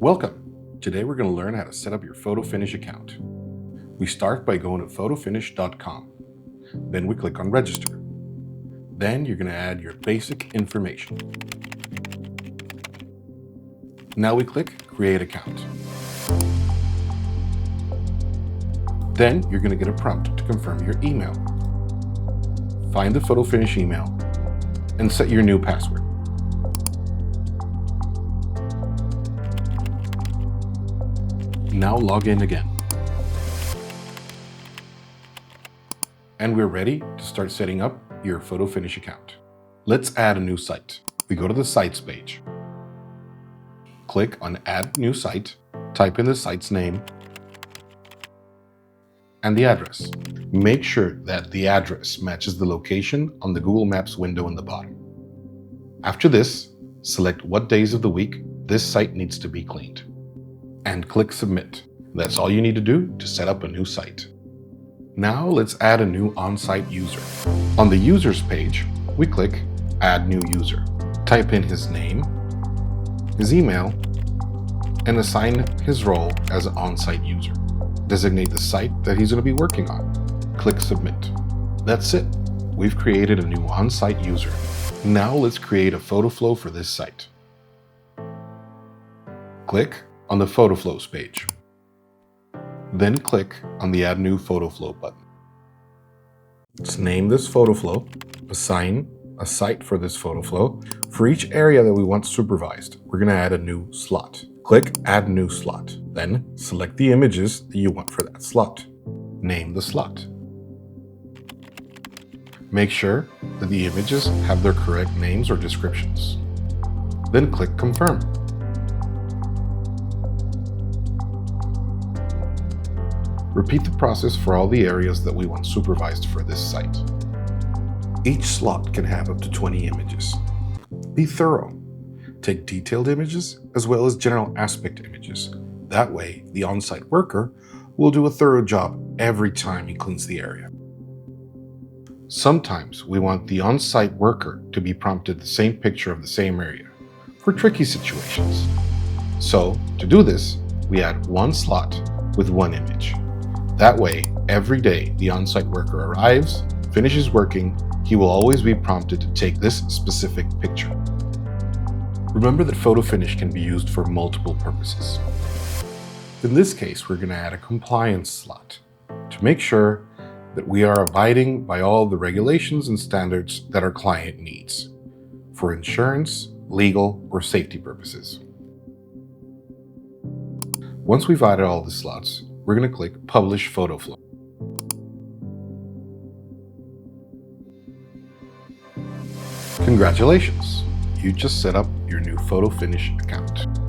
Welcome! Today we're going to learn how to set up your FotoFinish account. We start by going to FotoFinish.com. Then we click on Register. Then you're going to add your basic information. Now we click Create Account. Then you're going to get a prompt to confirm your email. Find the FotoFinish email and set your new password. Now log in again. And we're ready to start setting up your FotoFinish account. Let's add a new site. We go to the Sites page. Click on Add New Site, type in the site's name and the address. Make sure that the address matches the location on the Google Maps window in the bottom. After this, select what days of the week this site needs to be cleaned and click Submit. That's all you need to do to set up a new site. Now let's add a new on-site user. On the Users page, we click Add New User. Type in his name, his email, and assign his role as an on-site user. Designate the site that he's going to be working on. Click Submit. That's it. We've created a new on-site user. Now let's create a FotoFlow for this site. Click on the FotoFlows page. Then click on the Add New FotoFlow button. Let's name this FotoFlow, assign a site for this FotoFlow. For each area that we want supervised, we're going to add a new slot. Click Add New Slot. Then select the images that you want for that slot. Name the slot. Make sure that the images have their correct names or descriptions. Then click Confirm. Repeat the process for all the areas that we want supervised for this site. Each slot can have up to 20 images. Be thorough. Take detailed images as well as general aspect images. That way, the on-site worker will do a thorough job every time he cleans the area. Sometimes we want the on-site worker to be prompted the same picture of the same area for tricky situations. So, to do this, we add one slot with one image. That way, every day the on-site worker arrives, finishes working, he will always be prompted to take this specific picture. Remember that FotoFinish can be used for multiple purposes. In this case, we're going to add a compliance slot to make sure that we are abiding by all the regulations and standards that our client needs for insurance, legal, or safety purposes. Once we've added all the slots, we're going to click Publish FotoFlow. Congratulations! You just set up your new FotoFinish account.